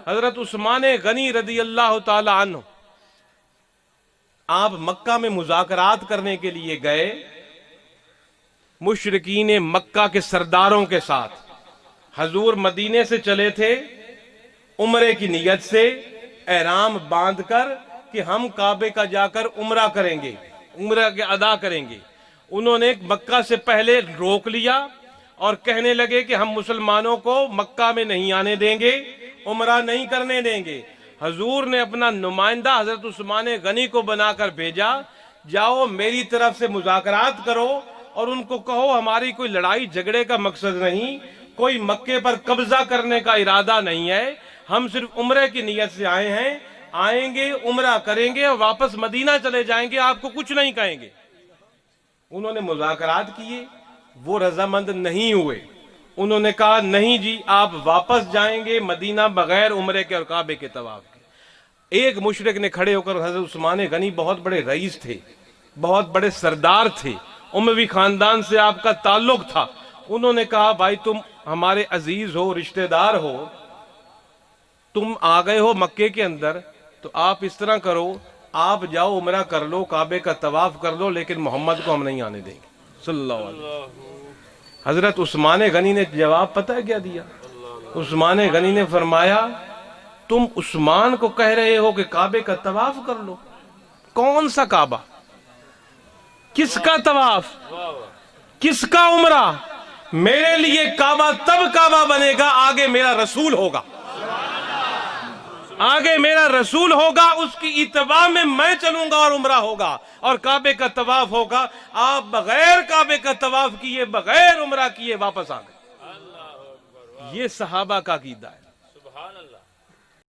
حضرت عثمان غنی رضی اللہ تعالی عنہ آپ مکہ میں مذاکرات کرنے کے لیے گئے مشرکین مکہ کے سرداروں کے ساتھ. حضور مدینے سے چلے تھے عمرے کی نیت سے احرام باندھ کر کہ ہم کعبے کا جا کر عمرہ کریں گے، عمرہ کے ادا کریں گے. انہوں نے مکہ سے پہلے روک لیا اور کہنے لگے کہ ہم مسلمانوں کو مکہ میں نہیں آنے دیں گے، عمرہ نہیں کرنے دیں گے. حضور نے اپنا نمائندہ حضرت عثمان غنی کو بنا کر بھیجا، جاؤ میری طرف سے مذاکرات کرو اور ان کو کہو ہماری کوئی لڑائی جھگڑے کا مقصد نہیں، کوئی مکے پر قبضہ کرنے کا ارادہ نہیں ہے، ہم صرف عمرے کی نیت سے آئے ہیں، آئیں گے عمرہ کریں گے اور واپس مدینہ چلے جائیں گے، آپ کو کچھ نہیں کہیں گے. انہوں نے مذاکرات کیے، وہ رضامند نہیں ہوئے. انہوں نے کہا نہیں جی آپ واپس جائیں گے مدینہ بغیر عمرے کے اور کعبے کے طواف کے. ایک مشرک نے کھڑے ہو کر، حضرت عثمان غنی بہت بڑے رئیس تھے، بہت بڑے سردار تھے، اموی خاندان سے آپ کا تعلق تھا. انہوں نے کہا بھائی تم ہمارے عزیز ہو، رشتہ دار ہو، تم آ گئے ہو مکے کے اندر، تو آپ اس طرح کرو، آپ جاؤ عمرہ کر لو، کعبے کا طواف کر لو، لیکن محمد کو ہم نہیں آنے دیں گے صلی اللہ علیہ وسلم. حضرت عثمان غنی نے جواب پتہ ہے کیا دیا؟ عثمان غنی نے فرمایا تم عثمان کو کہہ رہے ہو کہ کعبے کا طواف کر لو؟ کون سا کعبہ؟ کس کا طواف؟ کس کا عمرہ؟ میرے لیے کعبہ تب کعبہ بنے گا آگے میرا رسول ہوگا، آگے میرا رسول ہوگا، اس کی اتباع میں میں چلوں گا اور عمرہ ہوگا اور کعبے کا طواف ہوگا. آپ بغیر کعبے کا طواف کیے، بغیر عمرہ کیے واپس آ گئے. یہ صحابہ کا عقیدہ ہے.